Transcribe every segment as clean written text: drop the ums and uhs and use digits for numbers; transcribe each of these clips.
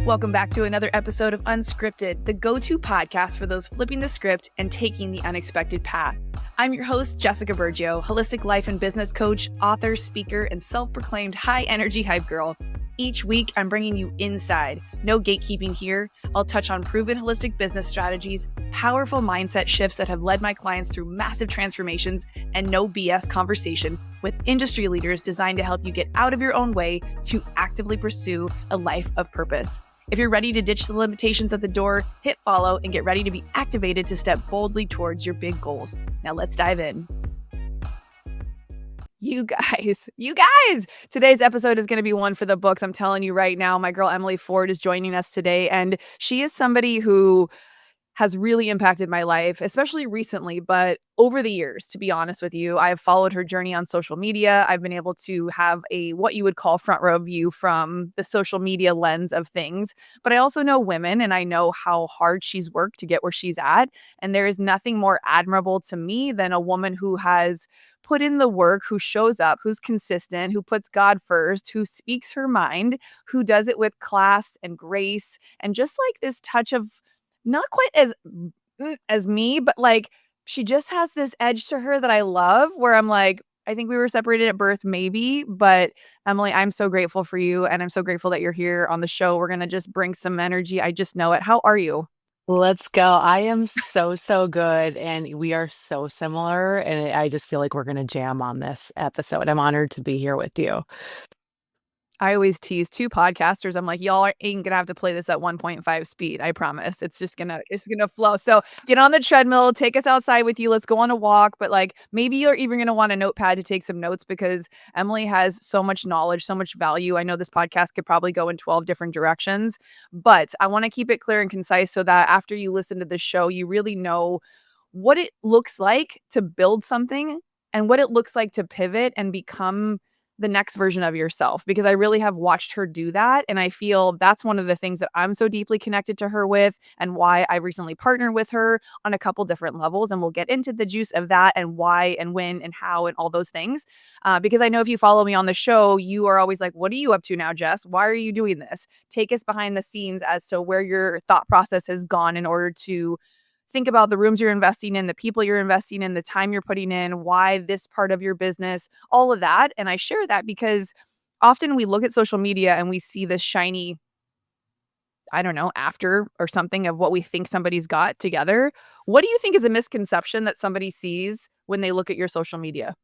Welcome back to another episode of Unscripted, the go-to podcast for those flipping the script and taking the unexpected path. I'm your host, Jessica Bergio, holistic life and business coach, author, speaker, and self-proclaimed high-energy hype girl. Each week, I'm bringing you inside. No gatekeeping here. I'll touch on proven holistic business strategies, powerful mindset shifts that have led my clients through massive transformations, and no BS conversation with industry leaders designed to help you get out of your own way to actively pursue a life of purpose. If you're ready to ditch the limitations at the door, hit follow and get ready to be activated to step boldly towards your big goals. Now let's dive in. You guys, today's episode is going to be one for the books. I'm telling you right now, my girl Emily Ford is joining us today, and she is somebody who has really impacted my life, especially recently, but over the years, to be honest with you. I have followed her journey on social media. I've been able to have a what you would call front row view from the social media lens of things. But I also know women, and I know how hard she's worked to get where she's at. And there is nothing more admirable to me than a woman who has put in the work, who shows up, who's consistent, who puts God first, who speaks her mind, who does it with class and grace, and just like this touch of not quite as me, but like she just has this edge to her that I love, where I'm like, I think we were separated at birth, maybe, but Emily, I'm so grateful for you, and I'm so grateful that you're here on the show. We're gonna just bring some energy. I just know it. How are you? Let's go. I am so good, and we are so similar, and I just feel like we're going to jam on this episode. I'm honored to be here with you. I always tease two podcasters. I'm like, y'all ain't gonna have to play this at 1.5 speed. I promise. It's gonna flow. So get on the treadmill, take us outside with you. Let's go on a walk. But like maybe you're even gonna want a notepad to take some notes, because Emily has so much knowledge, so much value. I know this podcast could probably go in 12 different directions, but I want to keep it clear and concise so that after you listen to the show, you really know what it looks like to build something and what it looks like to pivot and become the next version of yourself, because I really have watched her do that. And I feel that's one of the things that I'm so deeply connected to her with, and why I recently partnered with her on a couple different levels. And we'll get into the juice of that and why and when and how and all those things. Because I know if you follow me on the show, you are always like, what are you up to now, Jess? Why are you doing this? Take us behind the scenes as to where your thought process has gone in order to think about the rooms you're investing in, the people you're investing in, the time you're putting in, why this part of your business, all of that. And I share that because often we look at social media and we see this shiny, I don't know, after or something of what we think somebody's got together. What do you think is a misconception that somebody sees when they look at your social media?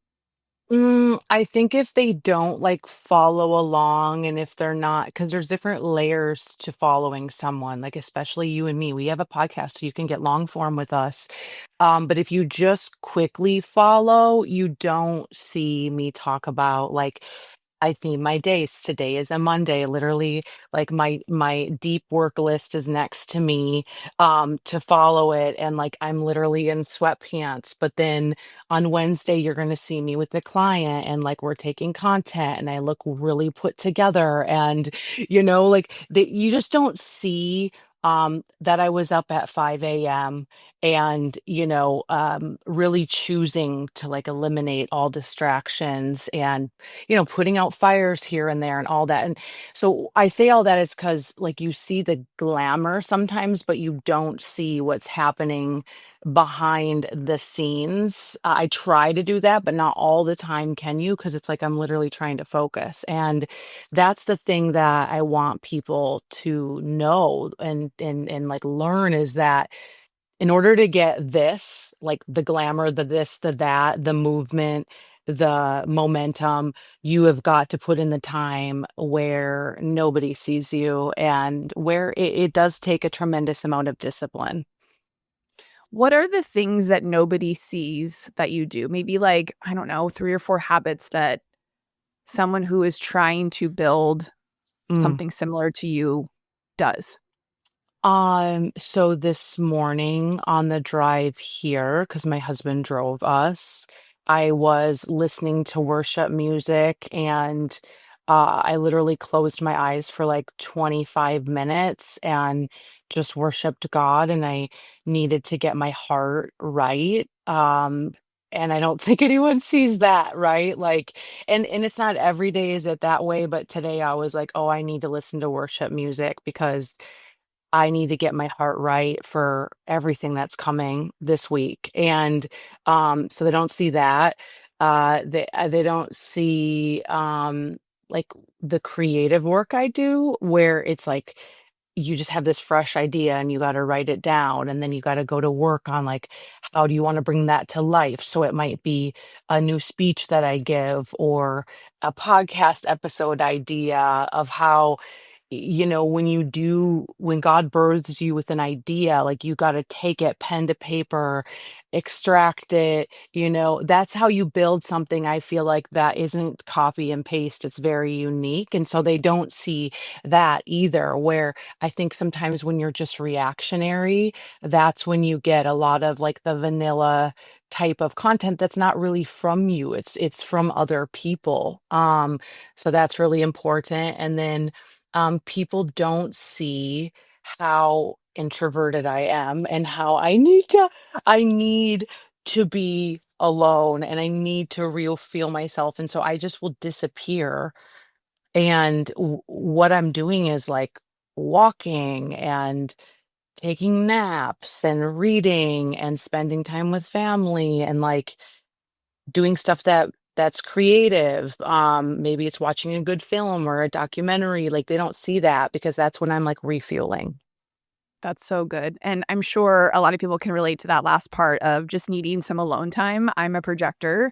I think if they don't like follow along, and if they're not, because there's different layers to following someone, like especially you and me, we have a podcast, so you can get long form with us. But if you just quickly follow, you don't see me talk about like I theme my days. Today is a Monday. Literally, like my deep work list is next to me to follow it. And like I'm literally in sweatpants. But then on Wednesday, you're gonna see me with the client, and like we're taking content, and I look really put together. And like you just don't see that I was up at 5 a.m. and really choosing to like eliminate all distractions, and putting out fires here and there and all that. And so I say all that is because like you see the glamour sometimes, but you don't see what's happening behind the scenes. I try to do that, but not all the time can you, because it's like I'm literally trying to focus. And that's the thing that I want people to know and like learn, is that in order to get this, like the glamour, the this, the that, the movement, the momentum, you have got to put in the time where nobody sees you, and where it does take a tremendous amount of discipline. What are the things that nobody sees that you do? Maybe like, I don't know, 3 or 4 habits that someone who is trying to build Mm. something similar to you does. So this morning on the drive here, because my husband drove us, I was listening to worship music, and I literally closed my eyes for like 25 minutes and just worshiped God, and I needed to get my heart right. and I don't think anyone sees that, right? Like, and it's not every day is it that way, but today I was like, "Oh, I need to listen to worship music because I need to get my heart right for everything that's coming this week." And, so they don't see that. They don't see, like, the creative work I do where it's like, you just have this fresh idea and you gotta write it down, and then you gotta go to work on, like, how do you wanna bring that to life? So it might be a new speech that I give or a podcast episode idea of how when God births you with an idea, like you got to take it pen to paper, extract it, that's how you build something. I feel like that isn't copy and paste. It's very unique. And so they don't see that either, where I think sometimes when you're just reactionary, that's when you get a lot of like the vanilla type of content that's not really from you. It's from other people. So that's really important. And then people don't see how introverted I am and how I need to be alone and I need to real feel myself. And so I just will disappear. And what I'm doing is like walking and taking naps and reading and spending time with family and like doing stuff that's creative. Maybe it's watching a good film or a documentary. Like they don't see that because that's when I'm like refueling. That's so good, and I'm sure a lot of people can relate to that last part of just needing some alone time. I'm a projector,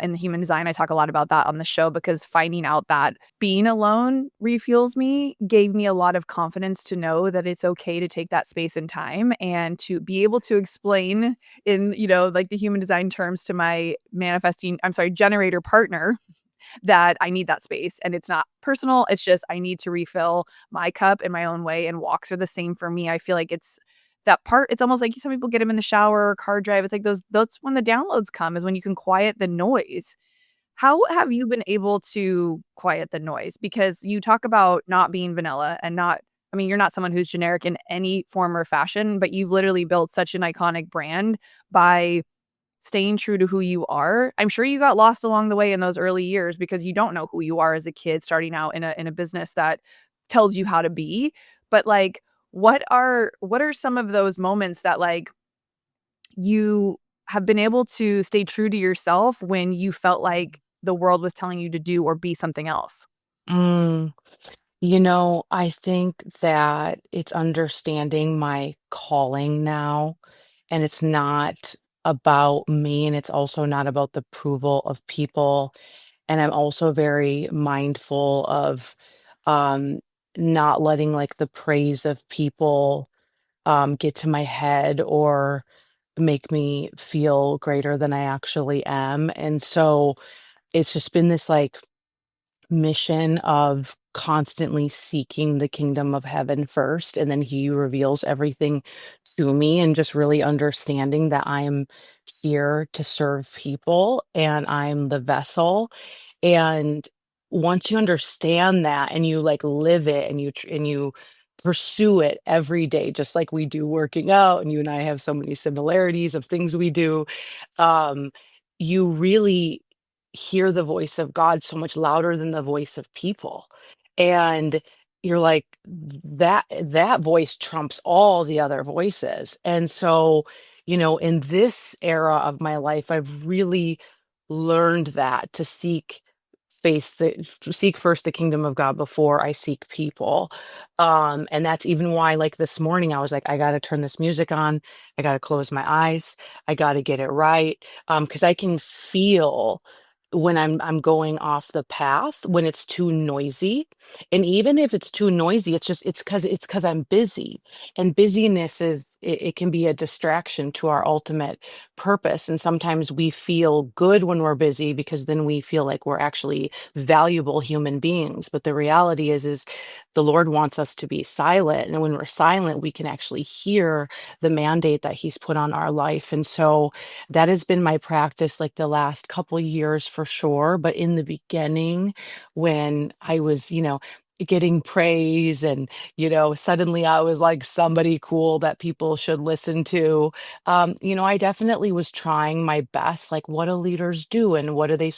in the human design. I talk a lot about that on the show because finding out that being alone refuels me gave me a lot of confidence to know that it's okay to take that space and time and to be able to explain in, like the human design terms to my generator partner that I need that space. And it's not personal. It's just I need to refill my cup in my own way. And walks are the same for me. I feel like it's that part. It's almost like some people get them in the shower or car drive. It's like that's when the downloads come, is when you can quiet the noise. How have you been able to quiet the noise? Because you talk about not being vanilla and not, I mean, you're not someone who's generic in any form or fashion, but you've literally built such an iconic brand by staying true to who you are. I'm sure you got lost along the way in those early years because you don't know who you are as a kid starting out in a business that tells you how to be. But like what are some of those moments that like you have been able to stay true to yourself when you felt like the world was telling you to do or be something else? Mm, I think that it's understanding my calling now, and it's not about me, and it's also not about the approval of people. And I'm also very mindful of um, not letting like the praise of people get to my head or make me feel greater than I actually am. And so it's just been this like mission of constantly seeking the kingdom of heaven first, and then he reveals everything to me, and just really understanding that I'm here to serve people and I'm the vessel. And once you understand that and you like live it and you pursue it every day, just like we do working out, and you and I have so many similarities of things we do, um, you really hear the voice of God so much louder than the voice of people. And you're like, that voice trumps all the other voices. And so, in this era of my life, I've really learned that to seek first the kingdom of God before I seek people. And that's even why like this morning I was like, I gotta turn this music on, I gotta close my eyes, I gotta get it right. Because I can feel when I'm going off the path when it's too noisy. And even if it's too noisy, it's because I'm busy. And busyness it can be a distraction to our ultimate purpose. And sometimes we feel good when we're busy because then we feel like we're actually valuable human beings. But the reality is the Lord wants us to be silent. And when we're silent, we can actually hear the mandate that He's put on our life. And so that has been my practice like the last couple years for sure. But in the beginning, when I was, getting praise and, suddenly I was like somebody cool that people should listen to. I definitely was trying my best, like what do leaders do and what are they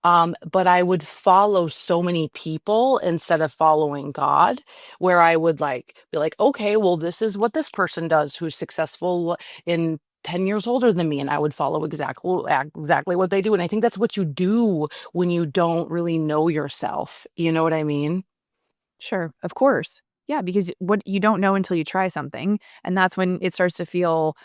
but I would follow so many people instead of following God, where I would like be like, okay, well, this is what this person does who's successful in 10 years older than me, and I would follow exactly what they do. And I think that's what you do when you don't really know yourself. You know what I mean? Sure, of course. Yeah, because what you don't know until you try something, and that's when it starts to feel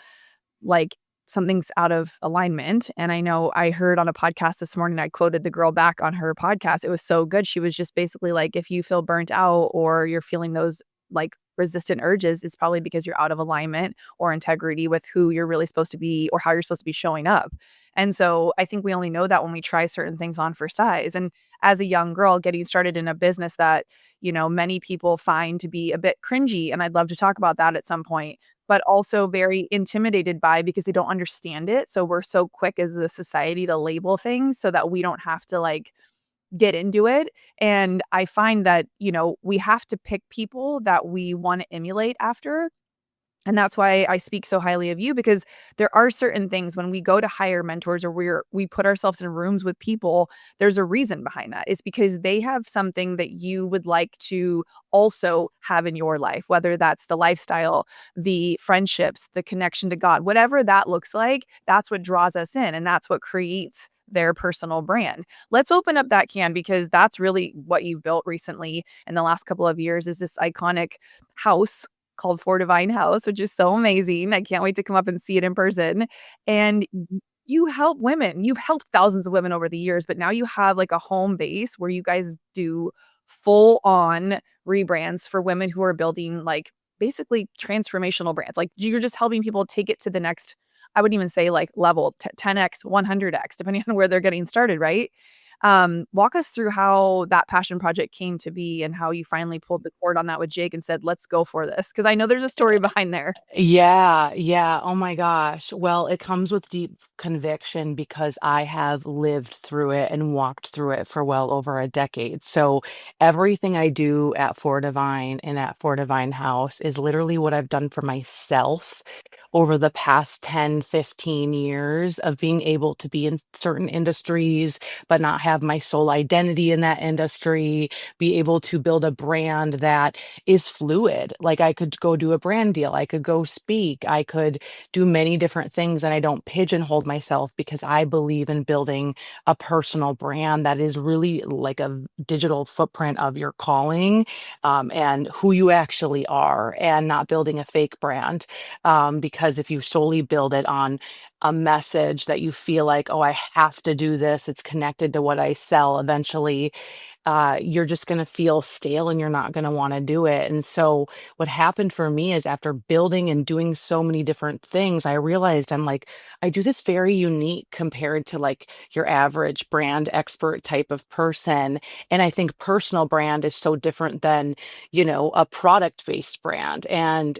like something's out of alignment. And I know I heard on a podcast this morning, I quoted the girl back on her podcast. It was so good. She was just basically like, if you feel burnt out or you're feeling those like resistant urges, it's probably because you're out of alignment or integrity with who you're really supposed to be or how you're supposed to be showing up. And so I think we only know that when we try certain things on for size. And as a young girl getting started in a business that, many people find to be a bit cringy, and I'd love to talk about that at some point, but also very intimidated by because they don't understand it. So we're so quick as a society to label things so that we don't have to like get into it. And I find that, we have to pick people that we want to emulate after, and that's why I speak so highly of you, because there are certain things when we go to hire mentors or we put ourselves in rooms with people, there's a reason behind that. It's because they have something that you would like to also have in your life, whether that's the lifestyle, the friendships, the connection to God, whatever that looks like, that's what draws us in and that's what creates their personal brand. Let's open up that can, because that's really what you've built recently in the last couple of years, is this iconic house called For Divine House, which is so amazing. I can't wait to come up and see it in person. And you help women. You've helped thousands of women over the years, but now you have like a home base where you guys do full on rebrands for women who are building like basically transformational brands. Like you're just helping people take it to the next, I wouldn't even say like level 10x, 100x, depending on where they're getting started, right? Walk us through how that passion project came to be and how you finally pulled the cord on that with Jake and said, "Let's go for this." Because I know there's a story behind there. Yeah, yeah. Oh my gosh. Well, it comes with deep conviction because I have lived through it and walked through it for well over a decade. So everything I do at For Divine and at For Divine House is literally what I've done for myself over the past 10, 15 years of being able to be in certain industries, but not have my sole identity in that industry, be able to build a brand that is fluid. Like I could go do a brand deal, I could go speak, I could do many different things, and I don't pigeonhole myself because I believe in building a personal brand that is really like a digital footprint of your calling, and who you actually are, and not building a fake brand. Because if you solely build it on a message that you feel like, oh, I have to do this, it's connected to what I sell eventually, you're just going to feel stale and you're not going to want to do it. And so, what happened for me is after building and doing so many different things, I realized I'm like, I do this very unique compared to like your average brand expert type of person. And I think personal brand is so different than, a product based brand. And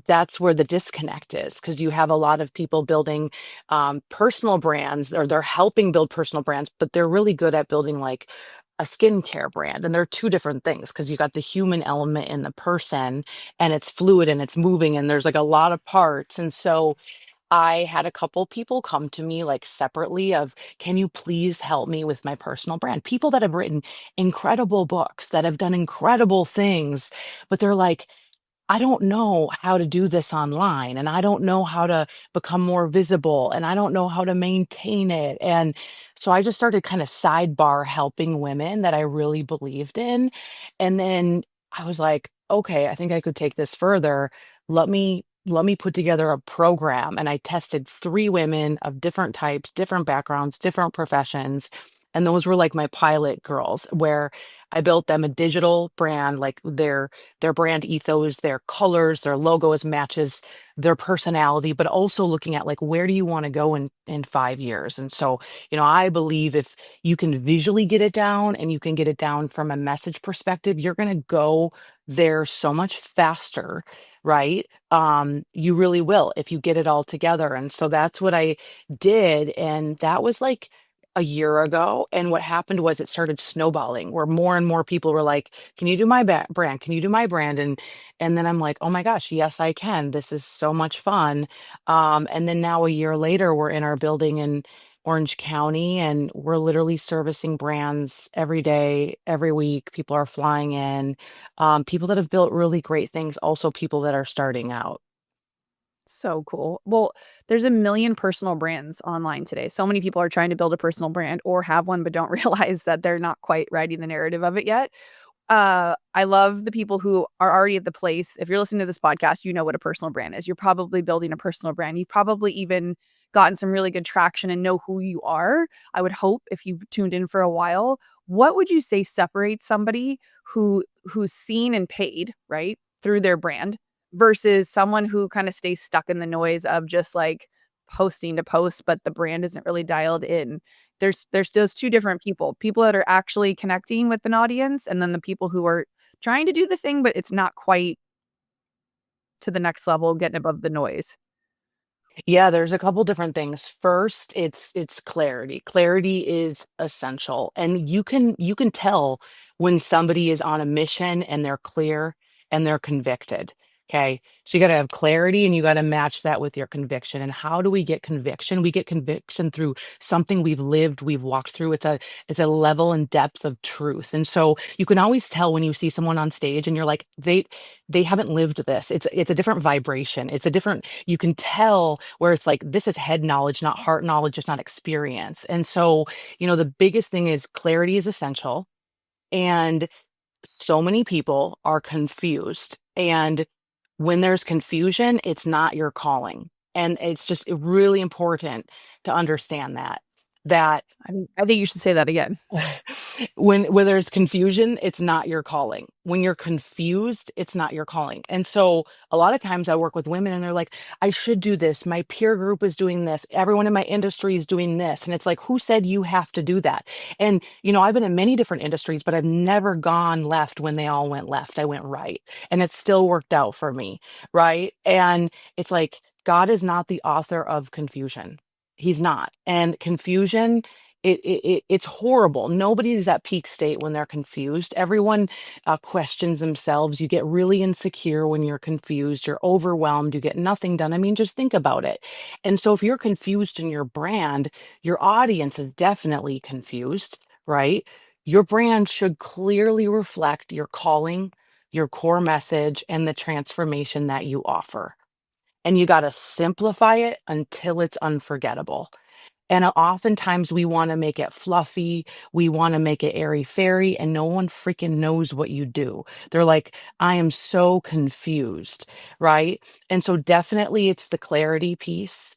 that's where the disconnect is because you have a lot of people building personal brands, or they're helping build personal brands, but they're really good at building like a skincare brand. And they're two different things because you got the human element in the person, and it's fluid and it's moving and there's like a lot of parts. And so I had a couple people come to me like separately of, can you please help me with my personal brand? People that have written incredible books, that have done incredible things, but they're like, I don't know how to do this online, and I don't know how to become more visible, and I don't know how to maintain it. And so I just started kind of sidebar helping women that I really believed in. And then I was like, okay, I think I could take this further. Let me put together a program. And I tested 3 women of different types, different backgrounds, different professions. And those were like my pilot girls, where I built them a digital brand, like their brand ethos, their colors, their logos matches their personality, but also looking at like, where do you want to go in 5 years? And so, I believe if you can visually get it down and you can get it down from a message perspective, you're going to go there so much faster, right? You really will if you get it all together. And so that's what I did. And that was like a year ago, and what happened was it started snowballing where more and more people were like, "Can you do my brand? Can you do my brand?" And then I'm like, "Oh my gosh, yes, I can. This is so much fun." And then now a year later, we're in our building in Orange County, and we're literally servicing brands every day, every week. People are flying in, people that have built really great things, also people that are starting out. So cool. Well, there's a million personal brands online today. So many people are trying to build a personal brand or have one, but don't realize that they're not quite writing the narrative of it yet. I love the people who are already at the place. If you're listening to this podcast, you know what a personal brand is. You're probably building a personal brand. You've probably even gotten some really good traction and know who you are. I would hope if you've tuned in for a while. What would you say separates somebody who's seen and paid, right, through their brand versus someone who kind of stays stuck in the noise of just like posting to post, but the brand isn't really dialed in? There's those 2 different people. People that are actually connecting with an audience, and then the people who are trying to do the thing, but it's not quite to the next level, getting above the noise. Yeah, there's a couple different things. First, it's clarity. Clarity is essential. And you can tell when somebody is on a mission and they're clear and they're convicted. Okay. So you got to have clarity and you got to match that with your conviction. And how do we get conviction? We get conviction through something we've lived, we've walked through. It's a level and depth of truth. And so you can always tell when you see someone on stage and you're like, they haven't lived this. It's a different vibration. It's a different, you can tell where it's like this is head knowledge, not heart knowledge, it's not experience. And so, the biggest thing is clarity is essential. And so many people are confused. And when there's confusion, it's not your calling. And it's just really important to understand that I think you should say that again. when there's confusion, it's not your calling. When you're confused, it's not your calling. And so a lot of times I work with women and they're like, I should do this. My peer group is doing this. Everyone in my industry is doing this. And it's like, who said you have to do that? And, I've been in many different industries, but I've never gone left when they all went left. I went right. And it still worked out for me. Right. And it's like, God is not the author of confusion. He's not. And confusion, it's horrible. Nobody is at peak state when they're confused. Everyone questions themselves. You get really insecure when you're confused. You're overwhelmed. You get nothing done. I mean, just think about it. And so, if you're confused in your brand, your audience is definitely confused, right? Your brand should clearly reflect your calling, your core message, and the transformation that you offer. And you got to simplify it until it's unforgettable. And oftentimes we wanna make it fluffy, we wanna make it airy-fairy, and no one freaking knows what you do. They're like, "I am so confused," right? And so definitely it's the clarity piece.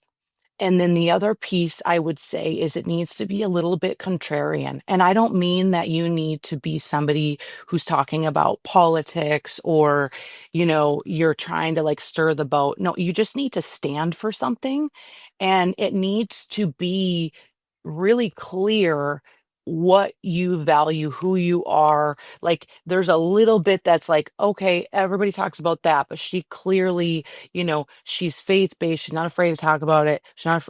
And then the other piece I would say is it needs to be a little bit contrarian. And I don't mean that you need to be somebody who's talking about politics or, you're trying to like stir the boat. No, you just need to stand for something and it needs to be really clear what you value, who you are. Like there's a little bit that's like, okay, everybody talks about that, but she clearly, she's faith-based. She's not afraid to talk about it. She's not,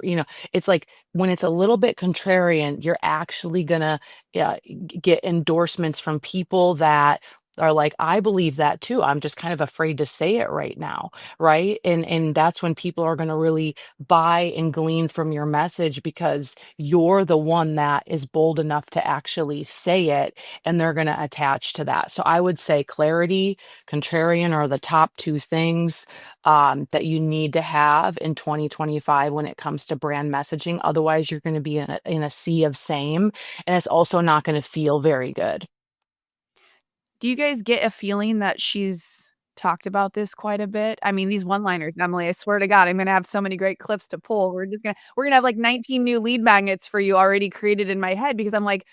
it's like when it's a little bit contrarian, you're actually gonna get endorsements from people that are like, I believe that too. I'm just kind of afraid to say it right now, right? And that's when people are gonna really buy and glean from your message because you're the one that is bold enough to actually say it and they're going to attach to that. So I would say clarity, contrarian are the top two things that you need to have in 2025 when it comes to brand messaging. Otherwise, you're going to be in a sea of same, and it's also not going to feel very good. Do you guys get a feeling that she's talked about this quite a bit? I mean, these one-liners, Emily, I swear to God, I'm gonna have so many great clips to pull. We're gonna have, like, 19 new lead magnets for you already created in my head because I'm like,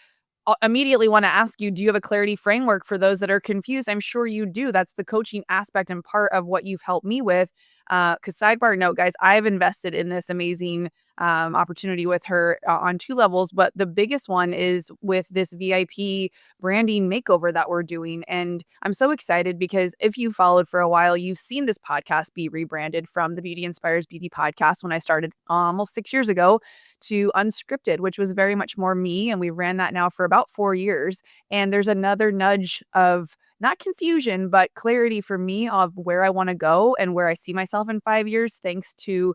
immediately wanna ask you, do you have a clarity framework for those that are confused? I'm sure you do. That's the coaching aspect and part of what you've helped me with. 'Cause sidebar note, guys, I've invested in this amazing, opportunity with her on two levels. But the biggest one is with this VIP branding makeover that we're doing. And I'm so excited because if you followed for a while, you've seen this podcast be rebranded from the Beauty Inspires Beauty podcast when I started almost 6 years ago to Unscripted, which was very much more me. And we ran that now for about 4 years. And there's another nudge of not confusion, but clarity for me of where I want to go and where I see myself in 5 years, thanks to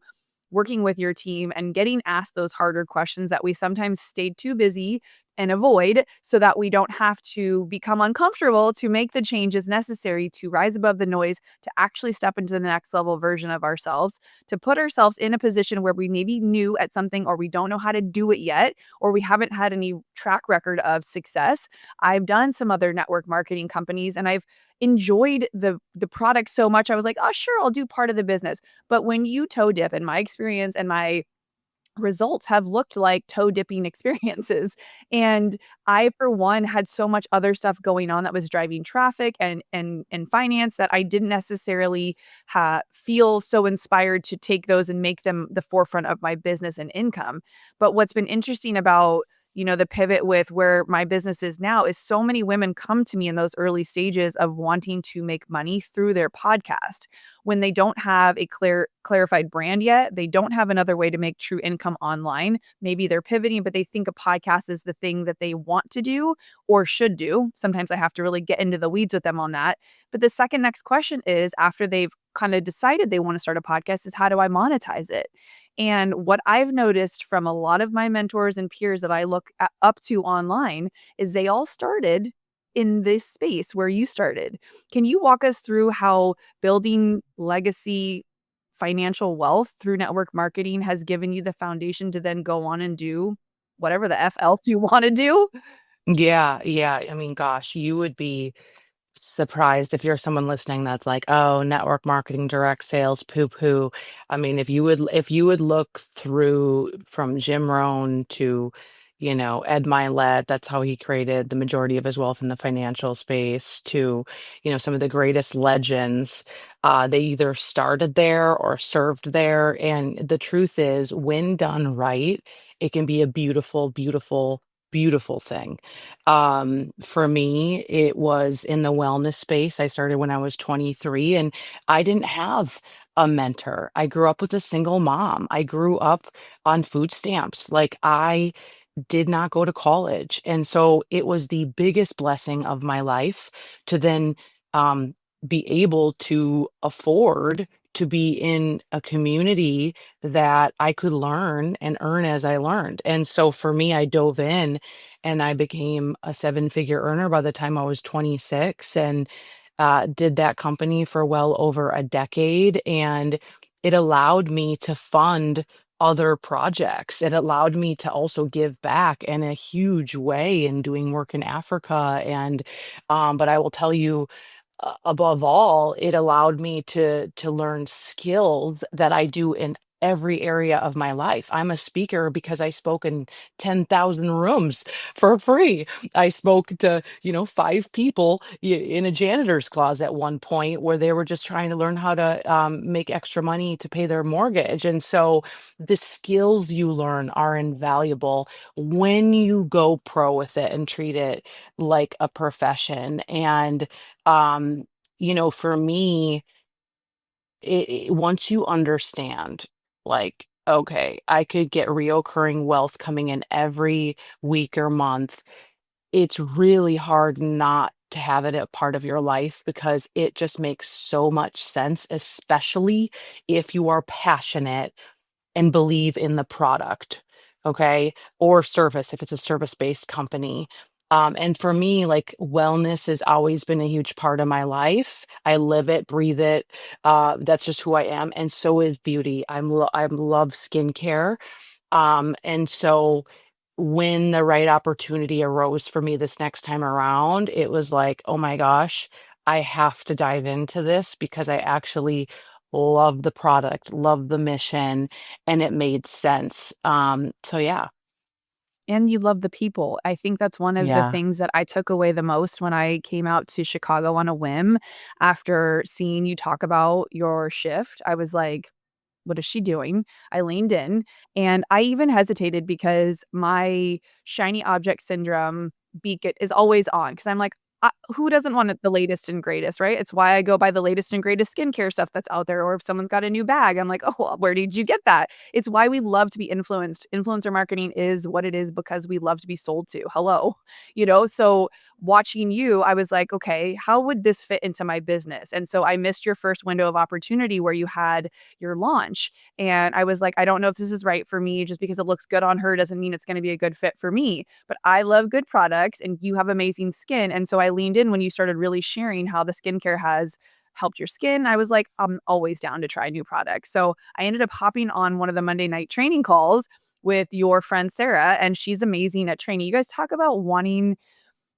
working with your team and getting asked those harder questions that we sometimes stayed too busy and avoid so that we don't have to become uncomfortable to make the changes necessary to rise above the noise, to actually step into the next level version of ourselves, to put ourselves in a position where we maybe new at something or we don't know how to do it yet, or we haven't had any track record of success. I've done some other network marketing companies and I've enjoyed the product so much. I was like, oh, sure, I'll do part of the business. But when you toe dip, in my experience and my results have looked like toe dipping experiences. And I, for one, had so much other stuff going on that was driving traffic and finance that I didn't necessarily feel so inspired to take those and make them the forefront of my business and income. But what's been interesting about the pivot with where my business is now is so many women come to me in those early stages of wanting to make money through their podcast when they don't have a clarified brand yet. They don't have another way to make true income online. Maybe they're pivoting, but they think a podcast is the thing that they want to do or should do. Sometimes I have to really get into the weeds with them on that. But the second next question is, after they've kind of decided they want to start a podcast, is how do I monetize it? And what I've noticed from a lot of my mentors and peers that I look up to online is they all started in this space where you started. Can you walk us through how building legacy financial wealth through network marketing has given you the foundation to then go on and do whatever the F else you want to do? Yeah, yeah. I mean, gosh, you would be surprised if you're someone listening that's like, "Oh, network marketing, direct sales, poo-poo." I mean, if you would look through from Jim Rohn to, Ed Mylett, that's how he created the majority of his wealth in the financial space, to, some of the greatest legends, they either started there or served there. And the truth is, when done right, it can be a beautiful, beautiful, beautiful thing. For me, it was in the wellness space. I started when I was 23 and I didn't have a mentor. I grew up with a single mom. I grew up on food stamps. Like, I did not go to college. And so it was the biggest blessing of my life to then um, be able to afford to be in a community that I could learn and earn as I learned. And so for me, I dove in and I became a seven-figure earner by the time I was 26, and did that company for well over a decade. And it allowed me to fund other projects. It allowed me to also give back in a huge way in doing work in Africa. And but I will tell you, above all, it allowed me to learn skills that I do in every area of my life. I'm a speaker because I spoke in 10,000 rooms for free. I spoke to, 5 people in a janitor's closet at one point where they were just trying to learn how to make extra money to pay their mortgage. And so the skills you learn are invaluable when you go pro with it and treat it like a profession. And um, for me, once you understand, like, okay, I could get reoccurring wealth coming in every week or month, it's really hard not to have it a part of your life because it just makes so much sense, especially if you are passionate and believe in the product, okay? Or service if it's a service-based company. And for me, like, wellness has always been a huge part of my life. I live it, breathe it. That's just who I am. And so is beauty. I love skincare. And so when the right opportunity arose for me this next time around, it was like, oh my gosh, I have to dive into this because I actually love the product, love the mission, and it made sense. So yeah. And you love the people. I think that's one of the Yeah. things that I took away the most when I came out to Chicago on a whim after seeing you talk about your shift. I was like, what is she doing? I leaned in, and I even hesitated because my shiny object syndrome beacon is always on because I'm like, who doesn't want it the latest and greatest, right? It's why I go buy the latest and greatest skincare stuff that's out there, or if someone's got a new bag, I'm like, "Oh, well, where did you get that?" It's why we love to be influenced. Influencer marketing is what it is because we love to be sold to. Hello. So watching you, I was like, "Okay, how would this fit into my business?" And so I missed your first window of opportunity where you had your launch, and I was like, "I don't know if this is right for me. Just because it looks good on her doesn't mean it's gonna be a good fit for me." But I love good products and you have amazing skin. And so I leaned in when you started really sharing how the skincare has helped your skin. I was like, I'm always down to try new products. So I ended up hopping on one of the Monday night training calls with your friend Sarah, and she's amazing at training. You guys talk about wanting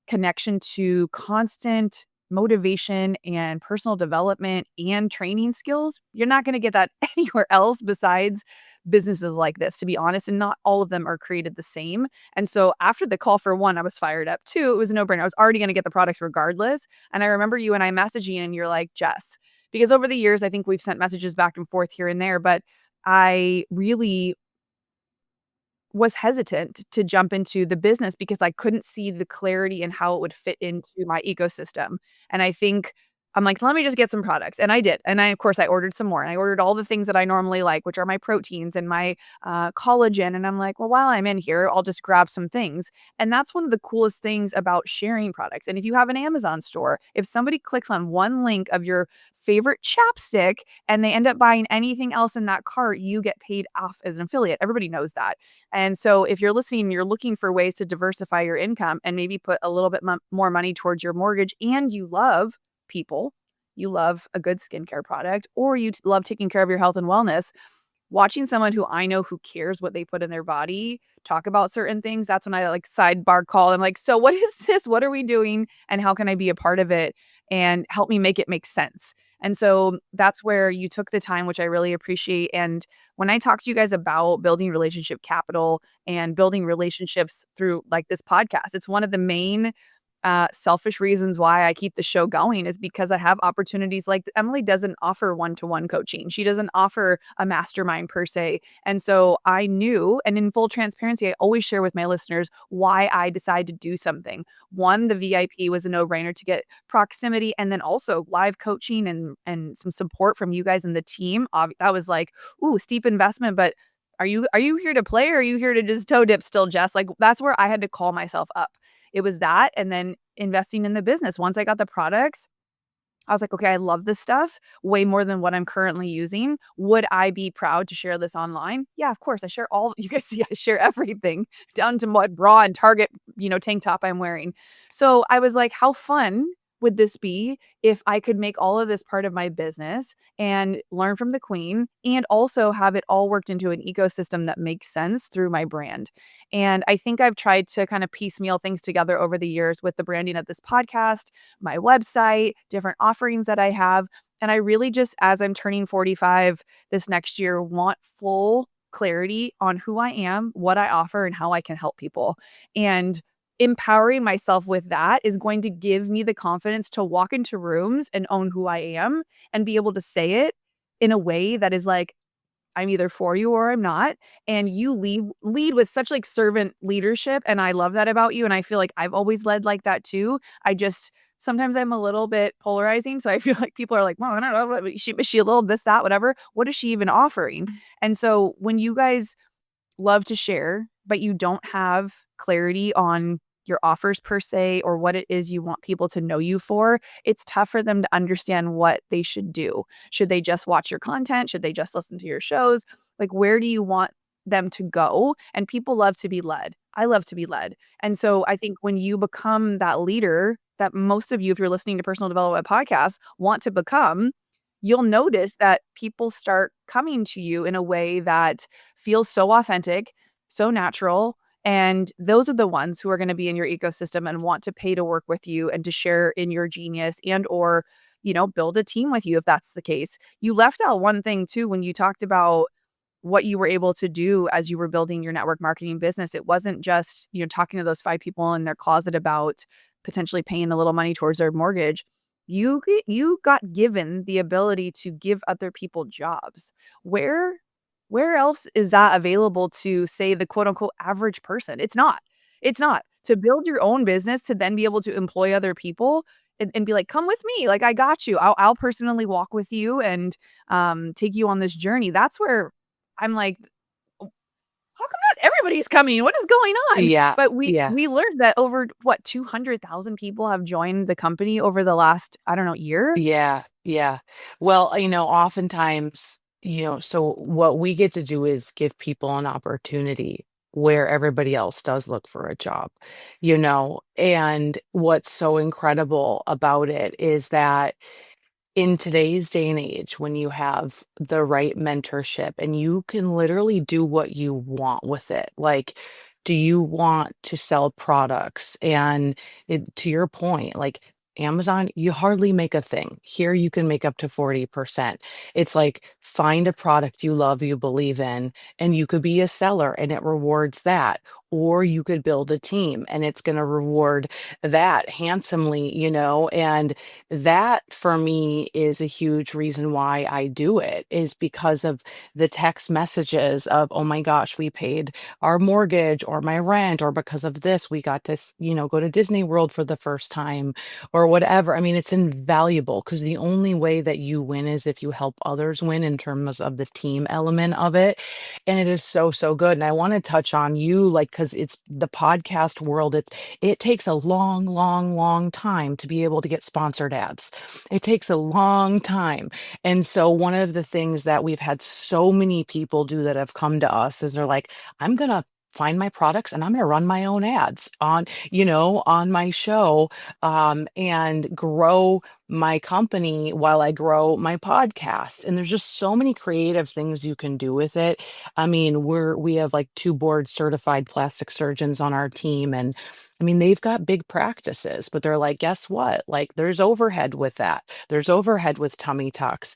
connection to constant motivation and personal development and training skills. You're not going to get that anywhere else besides businesses like this, to be honest. And not all of them are created the same. And so after the call, for one, I was fired up. Two, it was a no brainer. I was already going to get the products regardless. And I remember you and I messaging, and you're like, Jess, because over the years, I think we've sent messages back and forth here and there, but I really was hesitant to jump into the business because I couldn't see the clarity in how it would fit into my ecosystem, and I think I'm like, "Let me just get some products," and I did, and of course, I ordered some more, and I ordered all the things that I normally like, which are my proteins and my, collagen, and I'm like, "Well, while I'm in here, I'll just grab some things," and that's one of the coolest things about sharing products, and if you have an Amazon store, if somebody clicks on one link of your favorite chapstick and they end up buying anything else in that cart, you get paid off as an affiliate. Everybody knows that. And so if you're listening, you're looking for ways to diversify your income and maybe put a little bit more money towards your mortgage, and you love people, you love a good skincare product, or you love taking care of your health and wellness, watching someone who I know who cares what they put in their body talk about certain things, that's when I like sidebar call. I'm like, so what is this? What are we doing? And how can I be a part of it and help me make it make sense? And so that's where you took the time, which I really appreciate. And when I talk to you guys about building relationship capital and building relationships through like this podcast, it's one of the main selfish reasons why I keep the show going is because I have opportunities like Emily doesn't offer one-to-one coaching. She doesn't offer a mastermind per se. And so I knew, and in full transparency, I always share with my listeners why I decided to do something. One, the VIP was a no-brainer to get proximity, and then also live coaching and some support from you guys and the team. That was like, ooh, steep investment, but are you here to play, or are you here to just toe dip still, Jess? Like that's where I had to call myself up. It was that, and then investing in the business. Once I got the products, I was like, "Okay, I love this stuff way more than what I'm currently using. Would I be proud to share this online?" Yeah, of course. I share all you guys see I share everything down to what bra and Target, tank top I'm wearing. So, I was like, "How fun would this be if I could make all of this part of my business and learn from the queen and also have it all worked into an ecosystem that makes sense through my brand?" And I think I've tried to kind of piecemeal things together over the years with the branding of this podcast, my website, different offerings that I have. And I really just, as I'm turning 45 this next year, want full clarity on who I am, what I offer, and how I can help people. And empowering myself with that is going to give me the confidence to walk into rooms and own who I am and be able to say it in a way that is like, I'm either for you or I'm not, and you lead with such, like, servant leadership, and I love that about you, and I feel like I've always led like that too. I just sometimes I'm a little bit polarizing, so I feel like people are like, "Well, I don't know, is she a little this, that, whatever? What is she even offering?" And so when you guys love to share, but you don't have clarity on your offers per se or what it is you want people to know you for, it's tough for them to understand what they should do. Should they just watch your content? Should they just listen to your shows? Like, where do you want them to go? And people love to be led. I love to be led. And so I think when you become that leader that most of you, if you're listening to personal development podcasts, want to become, you'll notice that people start coming to you in a way that feels so authentic, so natural, and those are the ones who are gonna be in your ecosystem and want to pay to work with you and to share in your genius and or, build a team with you if that's the case. You left out one thing too when you talked about what you were able to do as you were building your network marketing business. It wasn't just, talking to those 5 people in their closet about potentially paying a little money towards their mortgage. you got given the ability to give other people jobs. Where where else is that available to, say, the quote unquote average person? It's not. It's not. To build your own business to then be able to employ other people and be like, "Come with me, like, I got you. I'll personally walk with you and, take you on this journey." That's where I'm like, how come not everybody's coming? What is going on? Yeah, But we yeah. we learned that over what 200,000 people have joined the company over the last, I don't know, year? Yeah, yeah. Well, oftentimes, so what we get to do is give people an opportunity where everybody else does look for a job, and what's so incredible about it is that in today's day and age, when you have the right mentorship and you can literally do what you want with it, like, do you want to sell products? And to your point, like Amazon, you hardly make a thing. Here, you can make up to 40%. It's like find a product you love, you believe in, and you could be a seller and it rewards that. Or you could build a team and it's going to reward that handsomely, and that for me is a huge reason why I do it is because of the text messages of, oh my gosh, we paid our mortgage or my rent, or because of this, we got to, go to Disney World for the first time or whatever. I mean, it's invaluable because the only way that you win is if you help others win in terms of the team element of it. And it is so, so good. And I want to touch on you, like, because it's the podcast world. It takes a long, long, long time to be able to get sponsored ads. It takes a long time. And so one of the things that we've had so many people do that have come to us is they're like, I'm going to find my products and I'm going to run my own ads on my show, and grow my company while I grow my podcast. And there's just so many creative things you can do with it. I mean, we have like two board certified plastic surgeons on our team, and I mean, they've got big practices, but they're like, guess what? Like, there's overhead with that. There's overhead with tummy tucks.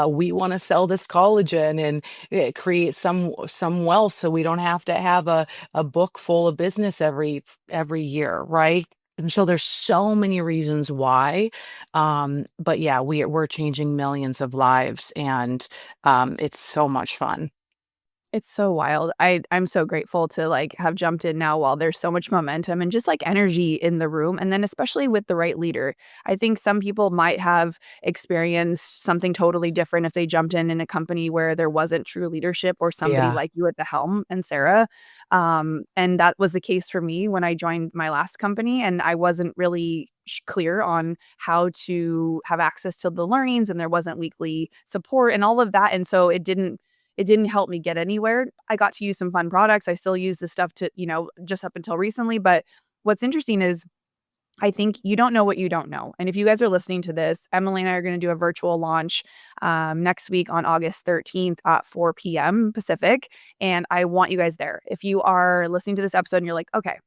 We want to sell this collagen and create some wealth, so we don't have to have a book full of business every year, right? And so there's so many reasons why. But yeah, we're changing millions of lives, and it's so much fun. It's so wild. I'm so grateful to, like, have jumped in now while there's so much momentum and just, like, energy in the room, and then especially with the right leader. I think some people might have experienced something totally different if they jumped in a company where there wasn't true leadership or somebody Yeah. like you at the helm and Sarah. And that was the case for me when I joined my last company, and I wasn't really clear on how to have access to the learnings, and there wasn't weekly support and all of that, and so it didn't help me get anywhere. I got to use some fun products. I still use the stuff to, just up until recently. But what's interesting is I think you don't know what you don't know. And if you guys are listening to this, Emily and I are going to do a virtual launch next week on August 13th at 4 p.m. Pacific. And I want you guys there. If you are listening to this episode and you're like, okay,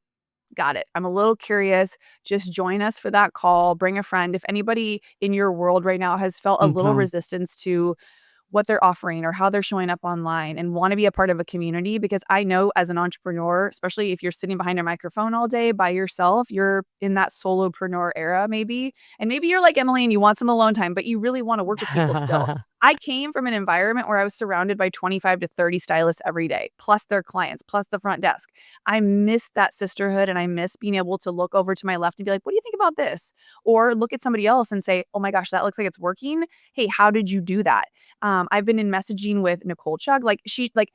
got it. I'm a little curious. Just join us for that call. Bring a friend. If anybody in your world right now has felt a little Mhm. resistance to what they're offering or how they're showing up online and want to be a part of a community, because I know as an entrepreneur, especially if you're sitting behind a microphone all day by yourself, you're in that solopreneur era maybe. And maybe you're like Emily and you want some alone time, but you really want to work with people still. I came from an environment where I was surrounded by 25 to 30 stylists every day, plus their clients, plus the front desk. I miss that sisterhood and I miss being able to look over to my left and be like, what do you think about this? Or look at somebody else and say, oh my gosh, that looks like it's working. Hey, how did you do that? I've been in messaging with Nicole Chug. Like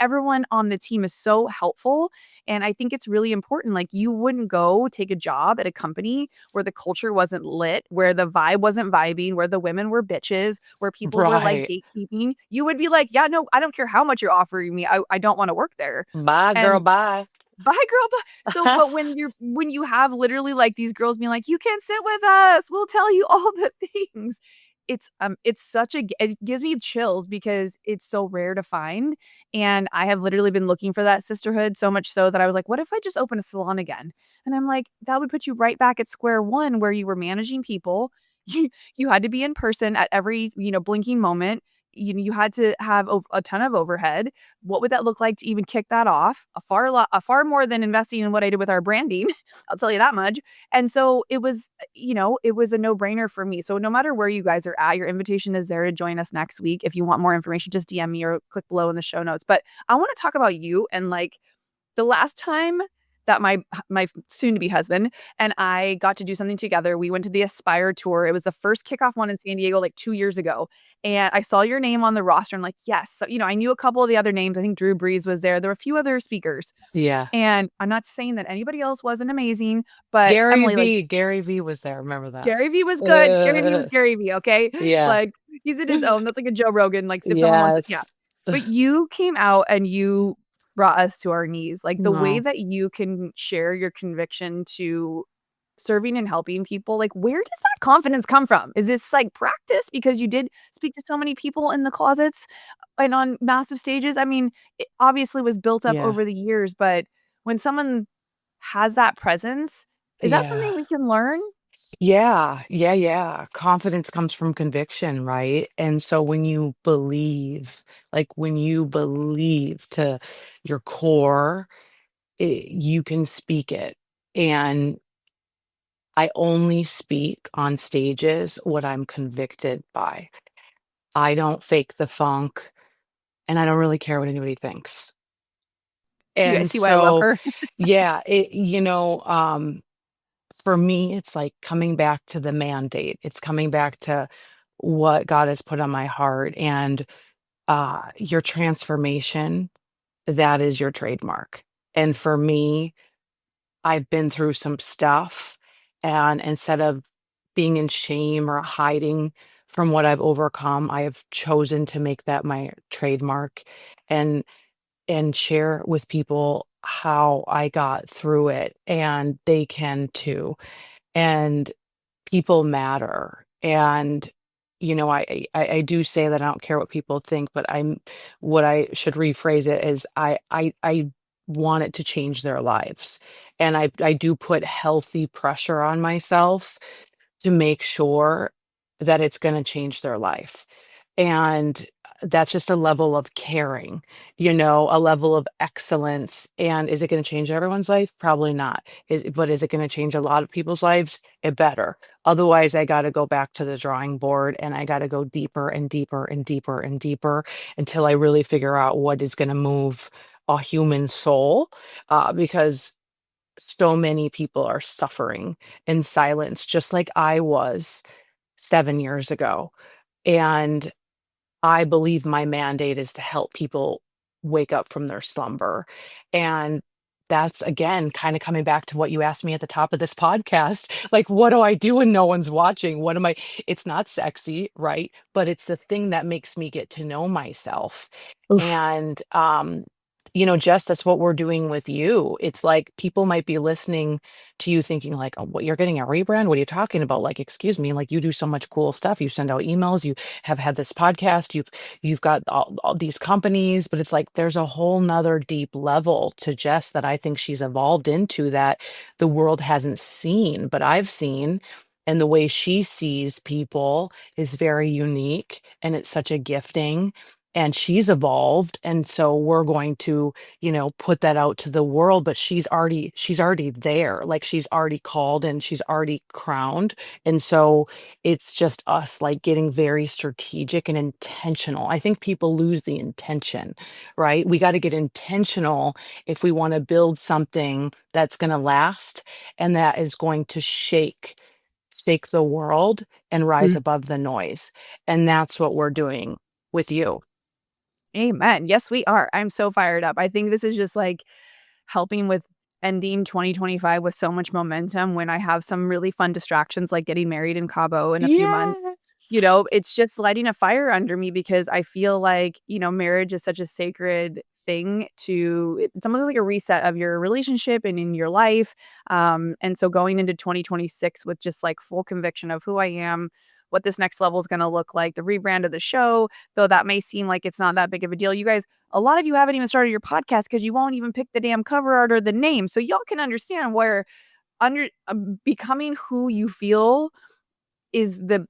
everyone on the team is so helpful. And I think it's really important. Like you wouldn't go take a job at a company where the culture wasn't lit, where the vibe wasn't vibing, where the women were bitches, where people were like Right. gatekeeping. You would be like, yeah, no, I don't care how much you're offering me. I don't want to work there. Bye, girl, And bye. bye, girl, bye. So, but when you have literally like these girls being like, "You can sit with us. We'll tell you all the things." It's such a it gives me chills because it's so rare to find, and I have literally been looking for that sisterhood so much so that I was like, "What if I just open a salon again?" And I'm like, that would put you right back at square one where you were managing people. You had to be in person at every, blinking moment. you had to have a ton of overhead. What would that look like to even kick that off? A far more than investing in what I did with our branding. I'll tell you that much. And so it was, it was a no-brainer for me. So no matter where you guys are at, your invitation is there to join us next week. If you want more information, just DM me or click below in the show notes. But I want to talk about you and like the last time that my soon to be husband and I got to do something together, we went to the Aspire tour. It was the first kickoff one in San Diego like 2 years ago. And I saw your name on the roster. I'm like, yes. So, I knew a couple of the other names. I think Drew Brees was there. There were a few other speakers. Yeah. And I'm not saying that anybody else wasn't amazing, but Emily, like Gary V was there. Remember that? Gary Vee was good. Gary Vee was Gary Vee, okay? Yeah. Like he's in his own. That's like a Joe Rogan. Like if someone wants, yeah. Yes. But you came out and you brought us to our knees. Like the way No. that you can share your conviction to serving and helping people, like where does that confidence come from? Is this like practice because you did speak to so many people in the closets and on massive stages? I mean, it obviously was built up Yeah. over the years, but when someone has that presence, is that Yeah. something we can learn? Yeah. Yeah. Yeah. Confidence comes from conviction, right? And so when you believe, like when you believe to your core, you can speak it. And I only speak on stages what I'm convicted by. I don't fake the funk and I don't really care what anybody thinks. You guys And see why I love so, her? yeah, for me, it's like coming back to the mandate. It's coming back to what God has put on my heart and your transformation, that is your trademark. And for me, I've been through some stuff, and instead of being in shame or hiding from what I've overcome, I have chosen to make that my trademark and share with people how I got through it, and they can too. And people matter. And I do say that I don't care what people think, but what I should rephrase it is I want it to change their lives. And I do put healthy pressure on myself to make sure that it's going to change their life. And that's just a level of caring, a level of excellence. And is it going to change everyone's life? Probably not. But is it going to change a lot of people's lives? It better. Otherwise, I got to go back to the drawing board and I got to go deeper and deeper and deeper and deeper until I really figure out what is going to move a human soul. Because so many people are suffering in silence, just like I was 7 years ago. And I believe my mandate is to help people wake up from their slumber. And that's again kind of coming back to what you asked me at the top of this podcast. Like, what do I do when no one's watching? What am I? It's not sexy, right? But it's the thing that makes me get to know myself. Oof. And, Jess, that's what we're doing with you. It's like people might be listening to you thinking, like, oh, what, you're getting a rebrand? What are you talking about? Like, excuse me, like you do so much cool stuff. You send out emails, you have had this podcast, you've got all these companies, but it's like there's a whole nother deep level to Jess that I think she's evolved into that the world hasn't seen, but I've seen. And the way she sees people is very unique and it's such a gifting. And she's evolved. And so we're going to, put that out to the world, but she's already there. Like she's already called and she's already crowned. And so it's just us like getting very strategic and intentional. I think people lose the intention, right? We got to get intentional if we want to build something that's going to last and that is going to shake the world and rise Mm. above the noise. And that's what we're doing with you. Amen. Yes, we are. I'm so fired up. I think this is just like helping with ending 2025 with so much momentum when I have some really fun distractions like getting married in Cabo in a few months. Yeah. It's just lighting a fire under me because I feel like, marriage is such a sacred thing it's almost like a reset of your relationship and in your life. And so going into 2026 with just like full conviction of who I am, what this next level is going to look like, the rebrand of the show, though that may seem like it's not that big of a deal. You guys, a lot of you haven't even started your podcast because you won't even pick the damn cover art or the name. So y'all can understand where under becoming who you feel is the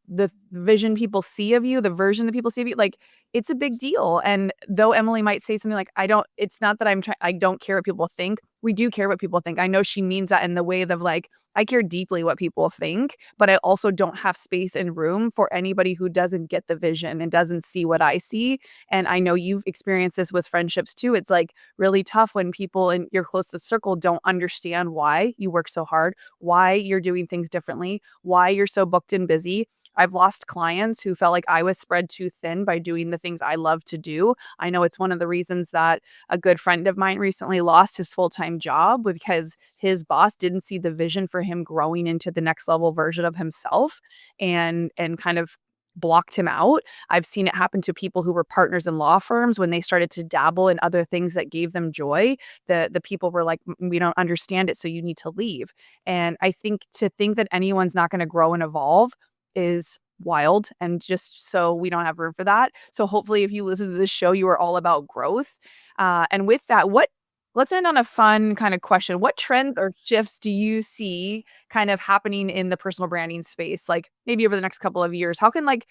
vision people see of you, the version that people see of you, like, it's a big deal, and though Emily might say something like, "I don't it's not that I don't care what people think," we do care what people think. I know she means that in the way of, like, I care deeply what people think, but I also don't have space and room for anybody who doesn't get the vision and doesn't see what I see, and I know you've experienced this with friendships too. It's, like, really tough when people in your closest circle don't understand why you work so hard, why you're doing things differently, why you're so booked and busy. I've lost clients who felt like I was spread too thin by doing the things I love to do. I know it's one of the reasons that a good friend of mine recently lost his full-time job because his boss didn't see the vision for him growing into the next level version of himself and kind of blocked him out. I've seen it happen to people who were partners in law firms when they started to dabble in other things that gave them joy. The people were like, We don't understand it, so you need to leave." And I think to think that anyone's not gonna grow and evolve is wild, and just so we don't have room for that. So hopefully if you listen to this show, you are all about growth. And with that, what let's end on a fun kind of question. What trends or shifts do you see kind of happening in the personal branding space? Like maybe over the next couple of years, how can like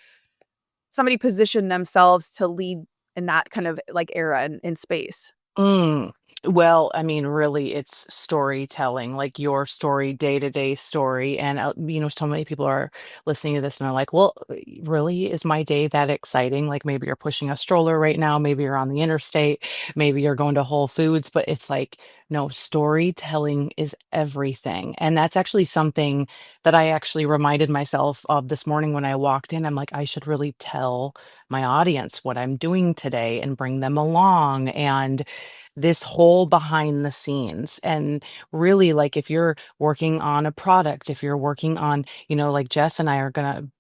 somebody position themselves to lead in that kind of like era in space? Mm. Well, I mean, really, it's storytelling, like your story, day-to-day story. And, so many people are listening to this and are like, well, really, is my day that exciting? Like maybe you're pushing a stroller right now, maybe you're on the interstate, maybe you're going to Whole Foods, but it's like, no, storytelling is everything. And that's actually something that I actually reminded myself of this morning when I walked in. I'm like, I should really tell my audience what I'm doing today and bring them along. And this whole behind the scenes. And really, like, if you're working on a product, if you're working on, like Jess and I are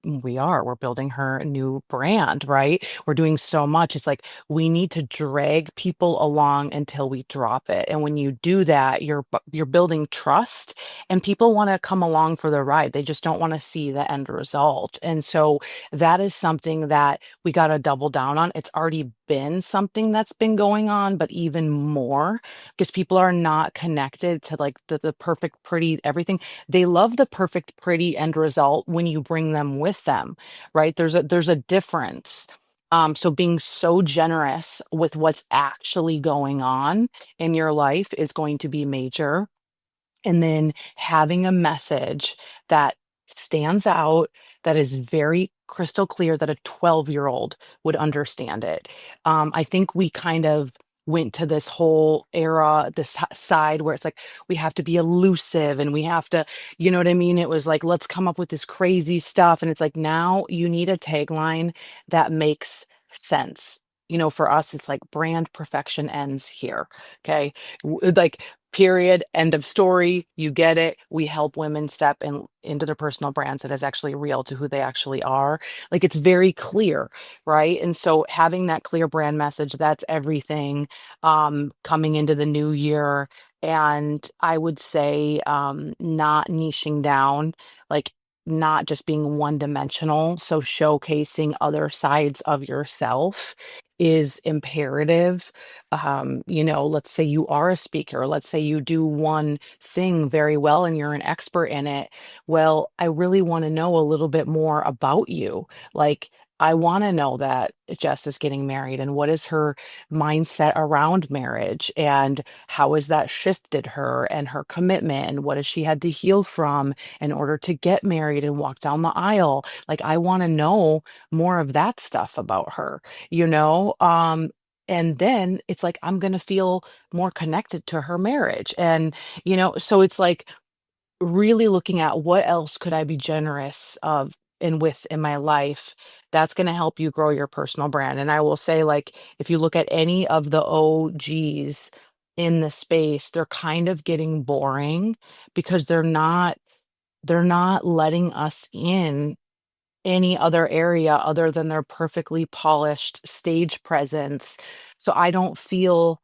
we're building her a new brand, right? We're doing so much. It's like we need to drag people along until we drop it. And when you do that, you're building trust, and people want to come along for the ride. They just don't want to see the end result. And so that is something that we got to double down on. It's already been something that's been going on, but even more because people are not connected to like the perfect, pretty everything. They love the perfect, pretty end result when you bring them with them, right? There's a difference. So being so generous with what's actually going on in your life is going to be major, and then having a message that stands out, that is very crystal clear that a 12-year-old would understand it. I think we kind of went to this whole era, this side where it's like we have to be elusive and we have to, you know what I mean? It was like, let's come up with this crazy stuff. And it's like, now you need a tagline that makes sense. For us, it's like brand perfection ends here. Okay. Like, period, end of story. You get it. We help women step into their personal brands that is actually real to who they actually are. Like it's very clear, right? And so having that clear brand message, that's everything coming into the new year. And I would say not niching down, like not just being one dimensional. So showcasing other sides of yourself is imperative. Let's say you are a speaker, let's say you do one thing very well and you're an expert in it. Well, I really want to know a little bit more about you. Like, I want to know that Jess is getting married and what is her mindset around marriage and how has that shifted her and her commitment and what has she had to heal from in order to get married and walk down the aisle. Like, I want to know more of that stuff about her, you know? And then it's like I'm going to feel more connected to her marriage. And, so it's like really looking at what else could I be generous of and with in my life that's going to help you grow your personal brand. And I will say, like, if you look at any of the OGs in the space, they're kind of getting boring because they're not letting us in any other area other than their perfectly polished stage presence. So I don't feel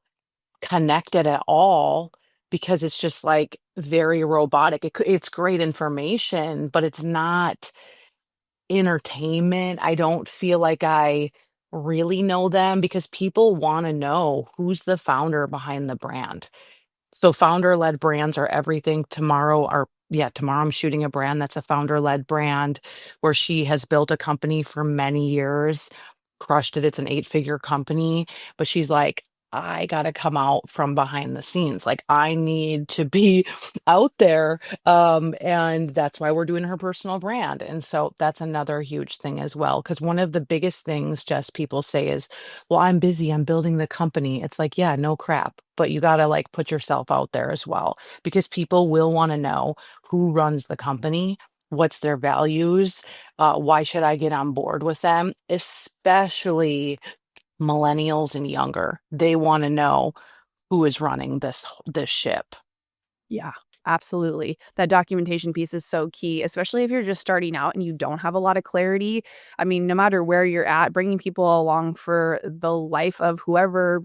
connected at all because it's just like very robotic. It's great information, but it's not entertainment. I don't feel like I really know them because people want to know who's the founder behind the brand. So founder-led brands are everything. Tomorrow, our yeah, tomorrow I'm shooting a brand that's a founder-led brand where she has built a company for many years, crushed it. It's an eight-figure company, but she's like, I gotta come out from behind the scenes. Like I need to be out there. And that's why we're doing her personal brand. And so that's another huge thing as well. Cause one of the biggest things just people say is, well, I'm busy, I'm building the company. It's like, yeah, no crap. But you gotta like put yourself out there as well because people will want to know who runs the company, what's their values, why should I get on board with them, especially millennials and younger. They want to know who is running this ship. Yeah, absolutely. That documentation piece is so key, especially if you're just starting out and you don't have a lot of clarity. I mean, no matter where you're at, bringing people along for the life of whoever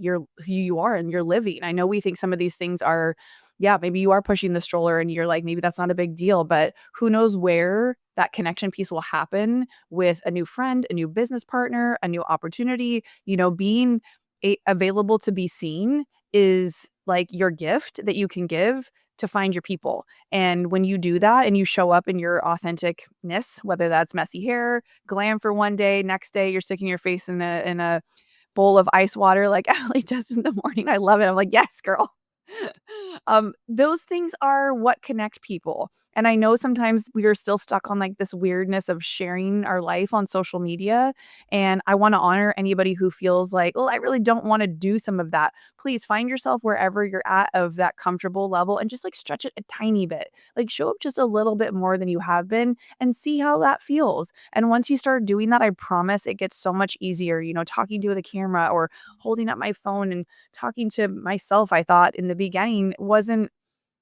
who you are and you're living. I know we think some of these things are, yeah, maybe you are pushing the stroller and you're like, maybe that's not a big deal, but who knows where that connection piece will happen with a new friend, a new business partner, a new opportunity. Being available to be seen is like your gift that you can give to find your people. And when you do that and you show up in your authenticness, whether that's messy hair, glam for one day, next day you're sticking your face in a bowl of ice water like Allie does in the morning. I love it. I'm like, "Yes, girl." Those things are what connect people. And I know sometimes we are still stuck on like this weirdness of sharing our life on social media. And I want to honor anybody who feels like, well, I really don't want to do some of that. Please find yourself wherever you're at of that comfortable level and just like stretch it a tiny bit. Like show up just a little bit more than you have been and see how that feels. And once you start doing that, I promise it gets so much easier, talking to the camera or holding up my phone and talking to myself, I thought in the beginning wasn't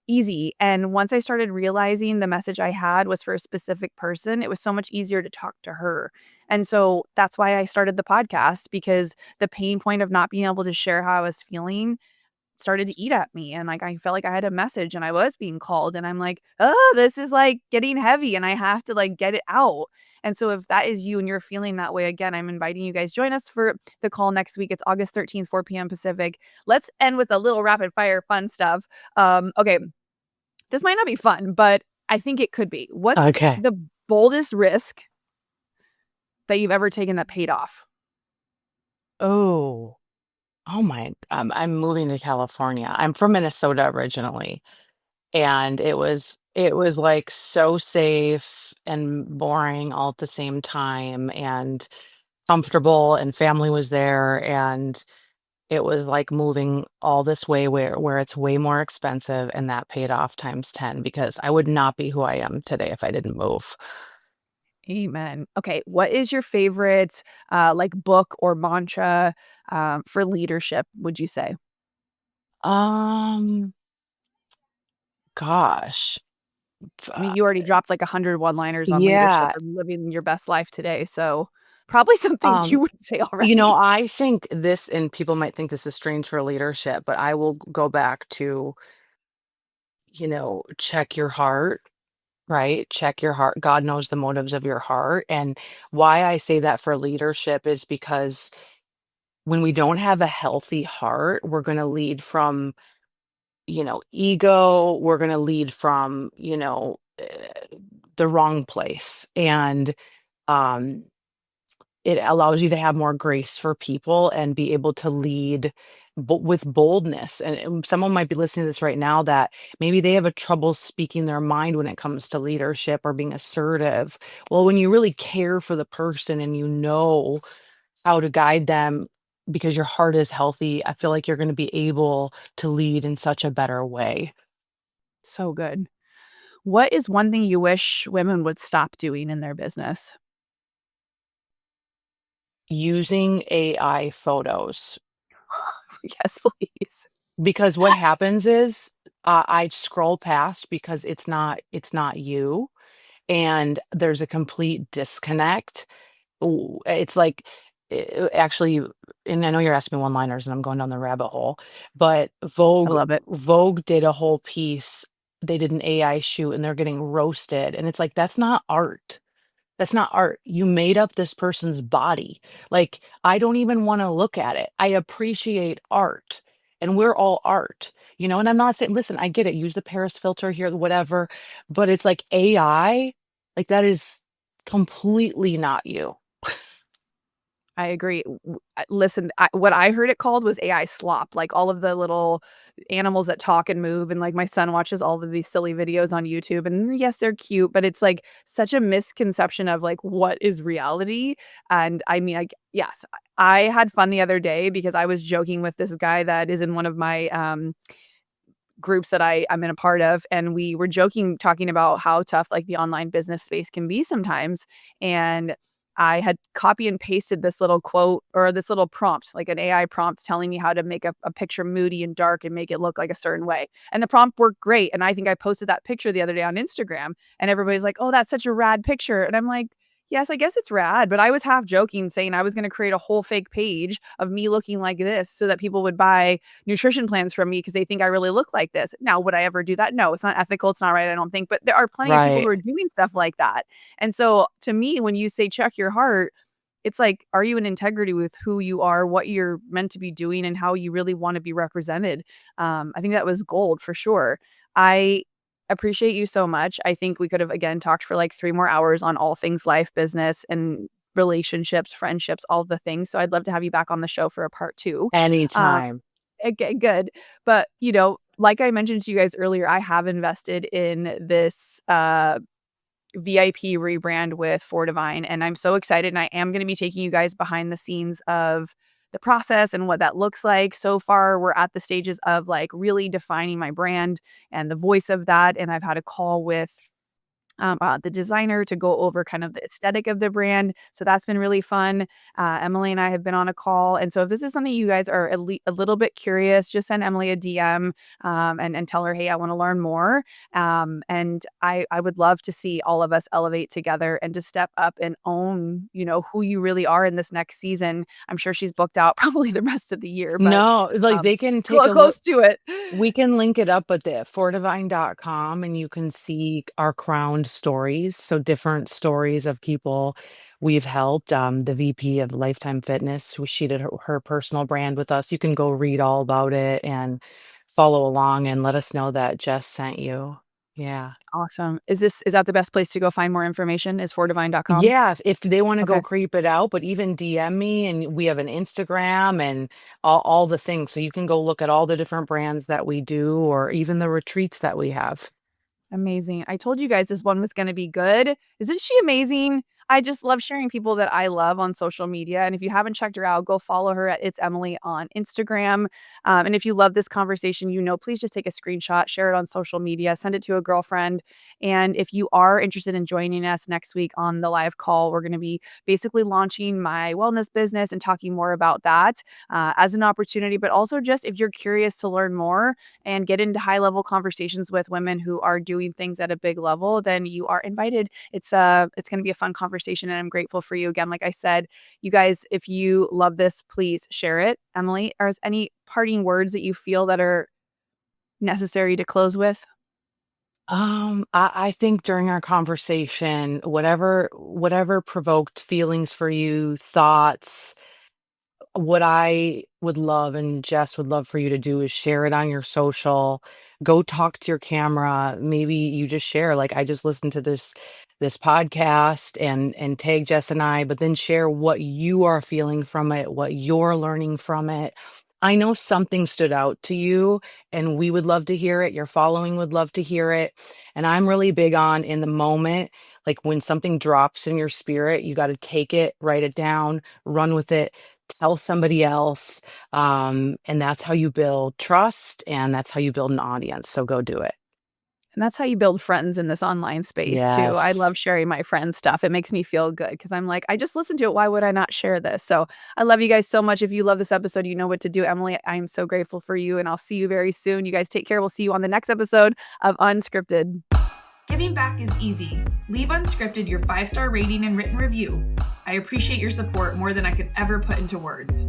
easy. And once I started realizing the message I had was for a specific person, it was so much easier to talk to her. And so that's why I started the podcast because the pain point of not being able to share how I was feeling started to eat at me, and like I felt like I had a message and I was being called, and I'm like, oh, this is like getting heavy and I have to like get it out. And so if that is you and you're feeling that way, again, I'm inviting you guys join us for the call next week. It's August 13th, 4 p.m. Pacific. Let's end with a little rapid fire fun stuff. Okay, this might not be fun, but I think it could be. What's Okay. the boldest risk that you've ever taken that paid off? Oh, oh my, I'm moving to California. I'm from Minnesota originally, and it was like so safe and boring all at the same time and comfortable and family was there and it was like moving all this way where it's way more expensive and that paid off times 10 because I would not be who I am today if I didn't move. Amen. Okay, what is your favorite, like, book or mantra, for leadership, would you say? Um, gosh. I mean, Uh, you already dropped, like, 100 one-liners on leadership yeah. and living your best life today, so probably something Um, you would say already. I think this, and people might think this is strange for leadership, but I will go back to, check your heart, right? Check your heart. God knows the motives of your heart. And why I say that for leadership is because when we don't have a healthy heart, we're going to lead from, ego. We're going to lead from, the wrong place. And, um, it allows you to have more grace for people and be able to lead with boldness. And someone might be listening to this right now that maybe they have a trouble speaking their mind when it comes to leadership or being assertive. Well, when you really care for the person and you know how to guide them because your heart is healthy, I feel like you're going to be able to lead in such a better way. So good. What is one thing you wish women would stop doing in their business? Using AI photos. Yes, please. Because what happens is, I scroll past because it's not you, and there's a complete disconnect. Ooh, it's like, actually, and I know you're asking me one-liners, and I'm going down the rabbit hole, but I Vogue love it. Vogue did a whole piece. They did an AI shoot, and they're getting roasted, and it's like, "That's not art. That's not art. You made up this person's body." Like, I don't even wanna look at it. I appreciate art. and we're all art, you know? And I'm not saying, listen, I get it, use the Paris filter here, whatever, but it's like AI, like that is completely not you. I agree. Listen, what I heard it called was AI slop, like all of the little animals that talk and move. And like my son watches all of these silly videos on YouTube. And yes, they're cute, but it's like such a misconception of like what is reality. And I mean, yes, I had fun the other day because I was joking with this guy that is in one of my groups that I'm in a part of, and we were joking talking about how tough like the online business space can be sometimes. And I had copy and pasted this little quote or this little prompt, like an AI prompt telling me how to make a picture moody and dark and make it look like a certain way. And the prompt worked great. And I think I posted that picture the other day on Instagram, and everybody's like, "Oh, that's such a rad picture." And I'm like, yes, I guess it's rad, but I was half joking saying I was going to create a whole fake page of me looking like this so that people would buy nutrition plans from me because they think I really look like this. Now, would I ever do that? No, it's not ethical. It's not right. I don't think. But there are plenty of people who Right. are doing stuff like that. And so to me, when you say check your heart, it's like, are you in integrity with who you are, what you're meant to be doing, and how you really want to be represented? I think that was gold for sure. I appreciate you so much. I think we could have, again, talked for like 3 more hours on all things life, business, and relationships, friendships, all the things. So I'd love to have you back on the show for a part 2. Um, Anytime. okay, good. But, like I mentioned to you guys earlier, I have invested in this, VIP rebrand with For Divine, and I'm so excited, and I am gonna be taking you guys behind the scenes of the process and what that looks like. So far, we're at the stages of, like, really defining my brand and the voice of that, and I've had a call with the designer to go over kind of the aesthetic of the brand. So that's been really fun. Emily and I have been on a call. And so if this is something you guys are a little bit curious, just send Emily a DM and tell her, hey, I want to learn more. And I would love to see all of us elevate together and to step up and own, who you really are in this next season. I'm sure she's booked out probably the rest of the year, but No, like um, they can take a look. close to it. We can link it up at the fordivine.com and you can see our crowned stories. So different stories of people we've helped. The VP of Lifetime Fitness, she did her personal brand with us. You can go read all about it and follow along and let us know that Jess sent you. Yeah. Awesome. Is that the best place to go find more information is fordivine.com? Yeah, if they wanna go Okay. creep it out, but even DM me, and we have an Instagram and all the things, so you can go look at all the different brands that we do or even the retreats that we have. Amazing. I told you guys this one was gonna be good. Isn't she amazing? I just love sharing people that I love on social media, and if you haven't checked her out, go follow her at It's Emily on Instagram, and if you love this conversation, please just take a screenshot, share it on social media, send it to a girlfriend, and if you are interested in joining us next week on the live call, we're gonna be basically launching my wellness business and talking more about that, as an opportunity, but also just if you're curious to learn more and get into high level conversations with women who are doing things at a big level, then you are invited. It's going to be a fun conversation, and I'm grateful for you again. Like I said, you guys, if you love this, please share it. Emily, are there any parting words that you feel that are necessary to close with? I think during our conversation, whatever provoked feelings for you, thoughts, what I would love and Jess would love for you to do is share it on your social. Go talk to your camera. Maybe you just share, like, I just listened to this podcast and tag Jess and I, but then share what you are feeling from it, what you're learning from it. I know something stood out to you and we would love to hear it. Your following would love to hear it. And I'm really big on in the moment, like when something drops in your spirit, you got to take it, write it down, run with it, tell somebody else, and that's how you build trust, and that's how you build an audience, so go do it. And that's how you build friends in this online space too. I Yes. love sharing my friends' stuff. It makes me feel good because I'm like, I just listened to it. Why would I not share this? So I love you guys so much. If you love this episode, you know what to do. Emily, I'm so grateful for you, and I'll see you very soon. You guys take care. We'll see you on the next episode of Unscripted. Giving back is easy. Leave Unscripted your 5-star rating and written review. I appreciate your support more than I could ever put into words.